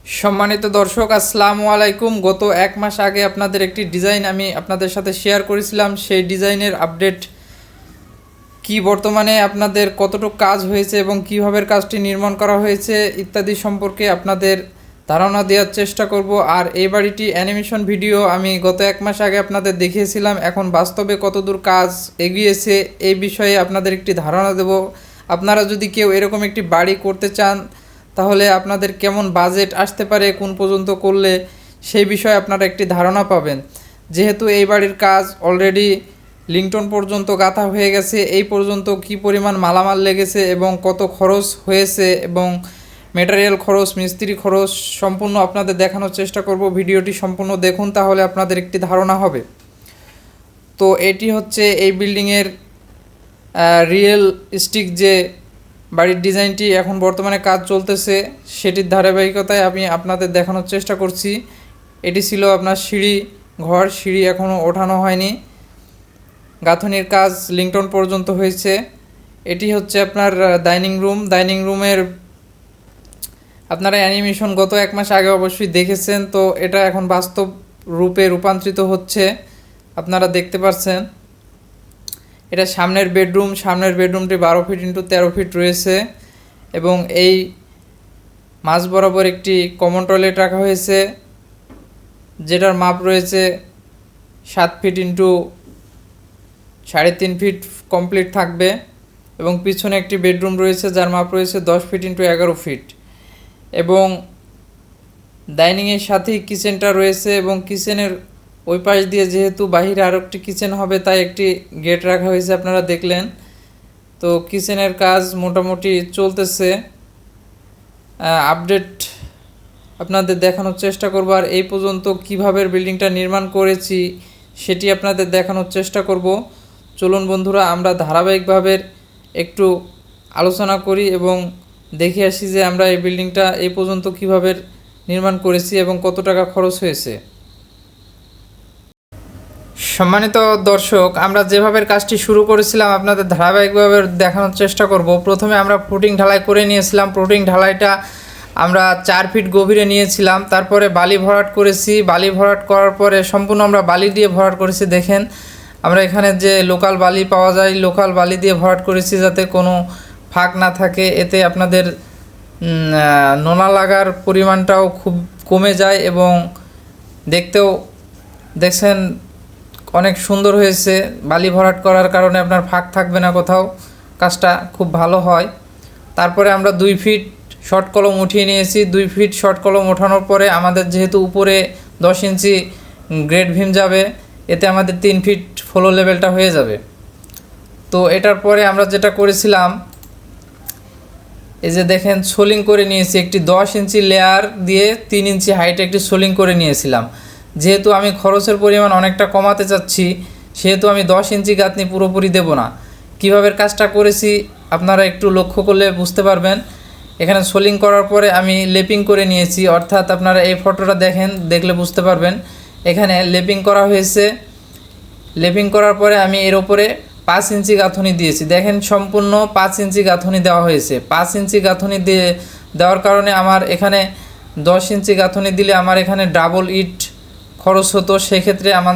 সম্মানিত দর্শক, আসসালামু আলাইকুম। গত এক মাস আগে আপনাদের একটি ডিজাইন আমি আপনাদের সাথে শেয়ার করেছিলাম। সেই ডিজাইনের আপডেট কি, বর্তমানে আপনাদের কতটুকু কাজ হয়েছে এবং কীভাবে কাজটি নির্মাণ করা হয়েছে ইত্যাদি সম্পর্কে আপনাদের ধারণা দেওয়ার চেষ্টা করব। আর এই বাড়িটি অ্যানিমেশন ভিডিও আমি গত এক মাস আগে আপনাদের দেখিয়েছিলাম। এখন বাস্তবে কতদূর কাজ এগিয়েছে এই বিষয়ে আপনাদের একটি ধারণা দেব। আপনারা যদি কেউ এরকম একটি বাড়ি করতে চান তাহলে আপনাদের কেমন বাজেট আসতে পারে, কোন পর্যন্ত করলে, সেই বিষয়ে আপনারা একটি ধারণা পাবেন। যেহেতু এই বাড়ির কাজ অলরেডি লিংটন পর্যন্ত গাঁথা হয়ে গেছে, এই পর্যন্ত কি পরিমাণ মালামাল লেগেছে এবং কত খরচ হয়েছে এবং ম্যাটেরিয়াল খরচ, মিস্ত্রি খরচ সম্পূর্ণ আপনাদের দেখানোর চেষ্টা করব। ভিডিওটি সম্পূর্ণ দেখুন, তাহলে আপনাদের একটি ধারণা হবে। তো এটি হচ্ছে এই বিল্ডিংয়ের রিয়েলিস্টিক যে বাড়ির ডিজাইনটি এখন বর্তমানে কাজ চলতেছে সেটির ধারাবাহিকতায় আমি আপনাদের দেখানোর চেষ্টা করছি। এটি ছিল আপনার সিঁড়ি এখনও ওঠানো হয়নি, গাঁথনির কাজ লিংটন পর্যন্ত হয়েছে। এটি হচ্ছে আপনার ডাইনিং রুমের আপনারা অ্যানিমেশন গত এক মাস আগে অবশ্যই দেখেছেন। তো এটা এখন বাস্তব রূপে রূপান্তরিত হচ্ছে, আপনারা দেখতে পাচ্ছেন। এটা সামনের বেডরুমটি 12 ফিট ইন্টু 13 ফিট রয়েছে এবং এই মাঝ বরাবর একটি কমন টয়লেট রাখা হয়েছে, যেটার মাপ রয়েছে 7 ফিট ইন্টু 3.5 ফিট কমপ্লিট থাকবে। এবং পিছনে একটি বেডরুম রয়েছে যার মাপ রয়েছে 10 ফিট ইন্টু 11 ফিট। এবং ডাইনিংয়ের সাথেই কিচেনটা রয়েছে এবং কিচেনের ওই পাশ দিয়ে যেহেতু বাহিরে আরও একটি কিচেন হবে তাই একটি গেট রাখা হয়েছে, আপনারা দেখলেন। তো কিচেনের কাজ মোটামুটি চলতেছে, আপডেট আপনাদের দেখানোর চেষ্টা করব। আর এই পর্যন্ত কিভাবে বিল্ডিংটা নির্মাণ করেছি সেটি আপনাদের দেখানোর চেষ্টা করব। চলুন বন্ধুরা, আমরা ধারাবাহিকভাবে একটু আলোচনা করি এবং দেখে আসি যে আমরা এই বিল্ডিংটা এই পর্যন্ত কিভাবে নির্মাণ করেছি এবং কত টাকা খরচ হয়েছে। সম্মানিত দর্শক, আমরা যেভাবে কাজটি শুরু করেছিলাম আপনাদের ধারাবাহিকভাবে দেখানোর চেষ্টা করব। প্রথমে আমরা ফুটিং ঢালাই করে নিয়েছিলাম। ফুটিং ঢালাইটা আমরা 4 ফিট গভীরে নিয়েছিলাম। তারপরে বালি ভরাট করেছি। বালি ভরাট করার পরে সম্পূর্ণ আমরা বালি দিয়ে ভরাট করেছি। দেখেন, আমরা এখানে যে লোকাল বালি পাওয়া যায়, লোকাল বালি দিয়ে ভরাট করেছি যাতে কোনো ফাঁক না থাকে। এতে আপনাদের নোনা লাগার পরিমাণটাও খুব কমে যায় এবং দেখতেও দেখছেন অনেক সুন্দর হয়েছে। বালি ভরাট করার কারণে আপনার ফাঁক থাকবে না কোথাও, কাজটা খুব ভালো হয়। তারপরে আমরা 2 ফিট শর্ট কলম উঠিয়ে নিয়েছি। 2 ফিট শর্ট কলম ওঠানোর পরে আমাদের যেহেতু উপরে 10 ইঞ্চি গ্রেড ভিম যাবে, এতে আমাদের 3 ফিট ফ্লোর লেভেলটা হয়ে যাবে। তো এটার পরে আমরা যেটা করেছিলাম, এই যে দেখেন সোলিং করে নিয়েছি। একটি 10 ইঞ্চি লেয়ার দিয়ে 3 ইঞ্চি হাইটে একটি সোলিং করে নিয়েছিলাম। যেহেতু আমি খরচের পরিমাণ অনেকটা কমাতে চাচ্ছি সেহেতু আমি 10 ইঞ্চি গাঁথনি পুরোপুরি দেব না। কীভাবে কাজটা করেছি আপনারা একটু লক্ষ্য করলে বুঝতে পারবেন। এখানে সোলিং করার পরে আমি লেপিং করে নিয়েছি, অর্থাৎ আপনারা এই ফটোটা দেখলে বুঝতে পারবেন। এখানে লেপিং করা হয়েছে। লেপিং করার পরে আমি এর ওপরে 5 ইঞ্চি গাঁথনি দিয়েছি। দেখেন, সম্পূর্ণ 5 ইঞ্চি গাঁথনি দেওয়া হয়েছে। 5 ইঞ্চি গাঁথনি দেওয়ার কারণে আমার এখানে 10 ইঞ্চি গাঁথনি দিলে আমার এখানে ডাবল ইট খরচ হতো। সেক্ষেত্রে আমার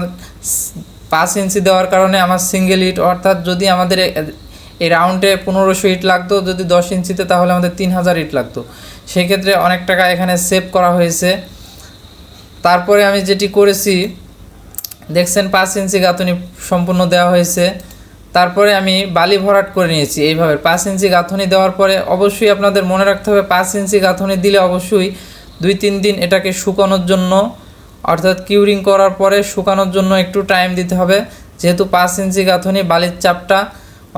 5 ইঞ্চি দেওয়ার কারণে আমার সিঙ্গেল ইট, অর্থাৎ যদি আমাদের এই রাউন্ডে 1500 ইট লাগতো, যদি 10 ইঞ্চিতে তাহলে আমাদের 3000 ইট লাগতো। সেক্ষেত্রে অনেক টাকা এখানে সেভ করা হয়েছে। তারপরে আমি যেটি করেছি দেখছেন, 5 ইঞ্চি গাঁথনি সম্পূর্ণ দেওয়া হয়েছে। তারপরে আমি বালি ভরাট করে নিয়েছি এইভাবে। 5 ইঞ্চি গাঁথনি দেওয়ার পরে অবশ্যই আপনাদের মনে রাখতে হবে 5 ইঞ্চি গাঁথনি দিলে অবশ্যই 2-3 দিন এটাকে শুকানোর জন্য, অর্থাৎ কিউরিং করার পরে শুকানোর জন্য একটু টাইম দিতে হবে। যেহেতু 5 ইঞ্চি গাঁথনি বালির চাপটা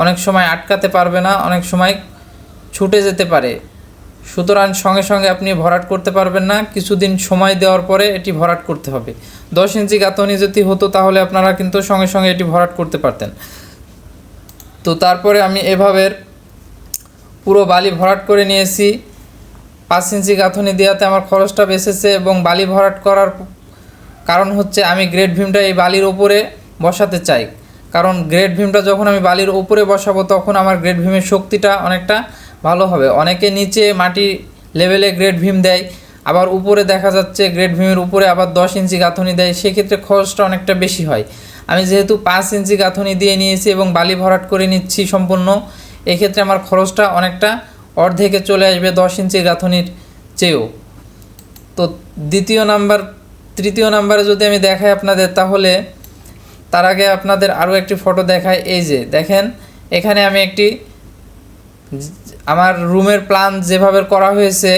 অনেক সময় আটকাতে পারবে না, অনেক সময় ছুটে যেতে পারে। সুতরাং সঙ্গে সঙ্গে আপনি ভরাট করতে পারবেন না, কিছুদিন সময় দেওয়ার পরে এটি ভরাট করতে হবে। 10 ইঞ্চি গাঁথনি যদি হতো তাহলে আপনারা কিন্তু সঙ্গে সঙ্গে এটি ভরাট করতে পারতেন। তো তারপরে আমি এভাবে পুরো বালি ভরাট করে নিয়েছি। 5 ইঞ্চি গাঁথনি দেওয়াতে আমার খরচটা বেঁচেছে এবং বালি ভরাট করার কারণ হচ্ছে আমি গ্রেড ভিমটা এই বালির ওপরে বসাতে চাই। কারণ গ্রেড ভিমটা যখন আমি বালির ওপরে বসাবো তখন আমার গ্রেড ভিমের শক্তিটা অনেকটা ভালো হবে। অনেকে নিচে মাটি লেভেলে গ্রেড ভিম দেয়, আবার উপরে দেখা যাচ্ছে গ্রেড ভিমের উপরে আবার 10 ইঞ্চি গাঁথনি দেয়, সেক্ষেত্রে খরচটা অনেকটা বেশি হয়। আমি যেহেতু 5 ইঞ্চি গাঁথনি দিয়ে নিয়েছি এবং বালি ভরাট করে নিচ্ছি সম্পূর্ণ, এক্ষেত্রে আমার খরচটা অনেকটা অর্ধেকে চলে আসবে 10 ইঞ্চি গাঁথনির চেয়েও। তো তৃতীয় নাম্বারে যদি আমি দেখাই আপনাদের, তাহলে তার আগে আপনাদের আরও একটি ফটো দেখায়। এই যে দেখেন, এখানে আমি আমার রুমের প্ল্যান যেভাবে করা হয়েছে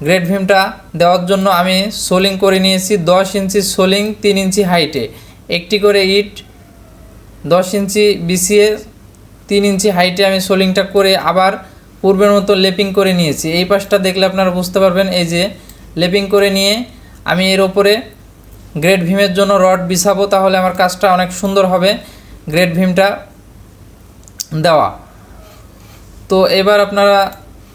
গ্রেড ভিমটা দেওয়ার জন্য আমি সোলিং করে নিয়েছি 10 ইঞ্চি সোলিং 3 ইঞ্চি হাইটে, একটি করে ইট 10 ইঞ্চি বিছিয়ে 3 ইঞ্চি হাইটে আমি সোলিংটা করে আবার পূর্বের মতো লেপিং করে নিয়েছি। এই পাশটা দেখলে আপনারা বুঝতে পারবেন। এই যে লেপিং করে নিয়ে আমি এর ওপরে গ্রেড ভিমের জন্য রড বিছাবো, তাহলে আমার কাজটা অনেক সুন্দর হবে গ্রেড ভিমটা দেওয়া। তো এবার আপনারা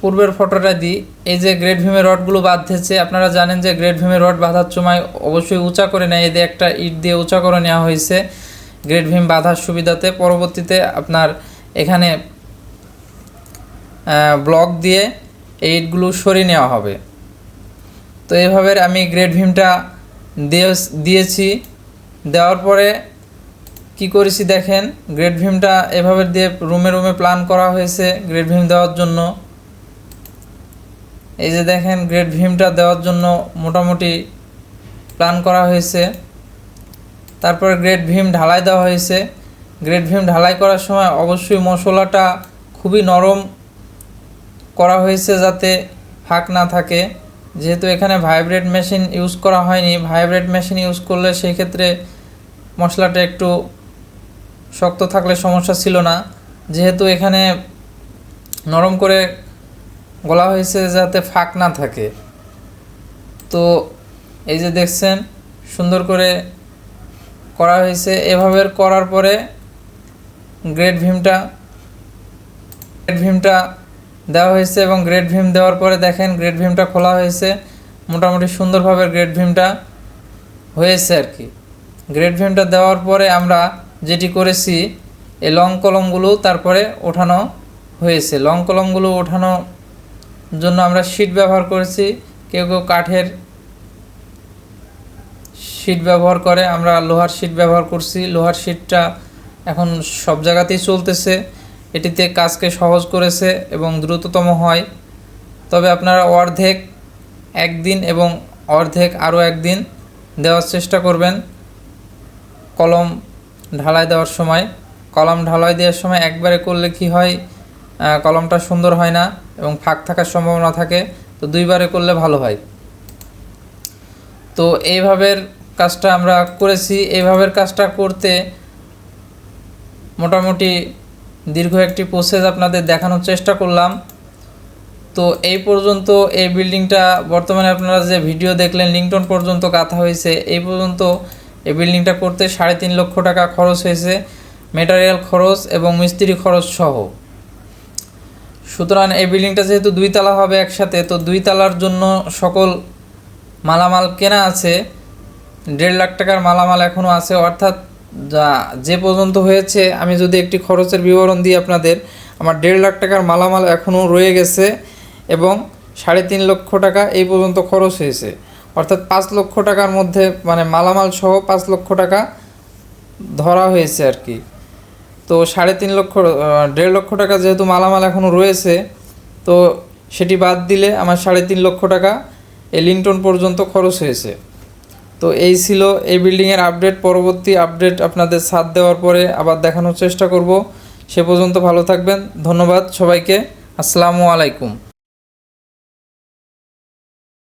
পূর্বের ফটোটা দিই। এই যে গ্রেড ভিমের রডগুলো বাঁধতেছে, আপনারা জানেন যে গ্রেড ভিমের রড বাঁধার সময় অবশ্যই উঁচা করে নেয়। এদের একটা ইট দিয়ে উঁচা করে নেওয়া হয়েছে গ্রেড ভিম বাঁধার সুবিধাতে। পরবর্তীতে আপনার এখানে ব্লক দিয়ে এই ইটগুলো সরিয়ে নেওয়া হবে। তো এইভাবে আমি গ্রেড ভিমটা দিয়েছি। দেওয়ার পরে কি করেছি দেখেন, গ্রেড ভিমটা এভাবে দিয়ে রুমে প্ল্যান করা হয়েছে গ্রেড ভিম দেওয়ার জন্য। এই যে দেখেন, গ্রেড ভিমটা দেওয়ার জন্য মোটামুটি প্ল্যান করা হয়েছে। তারপরে গ্রেড ভিম ঢালাই দেওয়া হয়েছে। গ্রেড ভিম ঢালাই করার সময় অবশ্যই মশলাটা খুবই নরম করা হয়েছে যাতে ফাঁক না থাকে। যেহেতু এখানে ভাইব্রেট মেশিন ইউজ করা হয়নি, ভাইব্রেট মেশিন ইউজ করলে সেই ক্ষেত্রে মশলাটা একটু শক্ত থাকলে সমস্যা ছিল না। যেহেতু এখানে নরম করে গলা হয়েছে যাতে ফাঁক না থাকে। তো এই যে দেখছেন সুন্দর করে করা হয়েছে। এভাবে করার পরে গ্রেড ভিমটা দেওয়া হয়েছে এবং গ্রেড ভিম দেওয়ার পরে দেখেন গ্রেড ভিমটা খোলা হয়েছে। মোটামুটি সুন্দরভাবে গ্রেড ভিমটা হয়েছে আর কি। গ্রেড ভিমটা দেওয়ার পরে আমরা যেটি করেছি, এই লং কলমগুলো তারপরে ওঠানো হয়েছে। লং কলমগুলো ওঠানোর জন্য আমরা শিট ব্যবহার করেছি, কেউ কাঠের শিট ব্যবহার করে, আমরা লোহার শিট ব্যবহার করছি। লোহার শিটটা এখন সব জায়গাতেই চলতেছে, এটিতে কাজকে সহজ করেছে এবং দ্রুততম হয়। তবে আপনারা অর্ধেক একদিন এবং অর্ধেক আরও একদিন দেওয়ার চেষ্টা করবেন কলম ঢালাই দেওয়ার সময়। কলম ঢালাই দেওয়ার সময় একবারে করলে কি হয়, কলমটা সুন্দর হয় না এবং ফাঁক থাকার সম্ভাবনা থাকে। তো দুইবারে করলে ভালো হয়। তো এইভাবে কাজটা আমরা করেছি। এইভাবে কাজটা করতে মোটামুটি দীর্ঘ একটি প্রসেস আপনাদের দেখানোর চেষ্টা করলাম। তো এই পর্যন্ত এই বিল্ডিংটা বর্তমানে আপনারা যে ভিডিও দেখলেন লিংটন পর্যন্ত গাঁথা হয়েছে। এই পর্যন্ত এই বিল্ডিংটা করতে 3.5 লক্ষ টাকা খরচ হয়েছে, মেটেরিয়াল খরচ এবং মিস্ত্রি খরচ সহ। সুতরাং এই বিল্ডিংটা যেহেতু 2 তলা হবে একসাথে, তো 2 তলার জন্য সকল মালামাল কেনা আছে। 1.5 লাখ টাকার মালামাল এখনও আছে, অর্থাৎ যে পর্যন্ত হয়েছে। আমি যদি একটি খরচের বিবরণ দিই আপনাদের, আমার 1.5 লাখ টাকার মালামাল এখনও রয়ে গেছে এবং 3.5 লক্ষ টাকা এই পর্যন্ত খরচ হয়েছে। অর্থাৎ 5 লক্ষ টাকার মধ্যে, মানে মালামাল সহ 5 লক্ষ টাকা ধরা হয়েছে আর কি। তো 1.5 লক্ষ টাকা যেহেতু মালামাল এখনও রয়েছে, তো সেটি বাদ দিলে আমার 3.5 লক্ষ টাকা এই লিংটন পর্যন্ত খরচ হয়েছে। তো এই ছিল এই বিল্ডিংয়ের আপডেট। পরবর্তী আপডেট আপনাদের ছাদ দেওয়ার পরে আবার দেখানোর চেষ্টা করব। সে পর্যন্ত ভালো থাকবেন। ধন্যবাদ সবাইকে। আসসালামু আলাইকুম।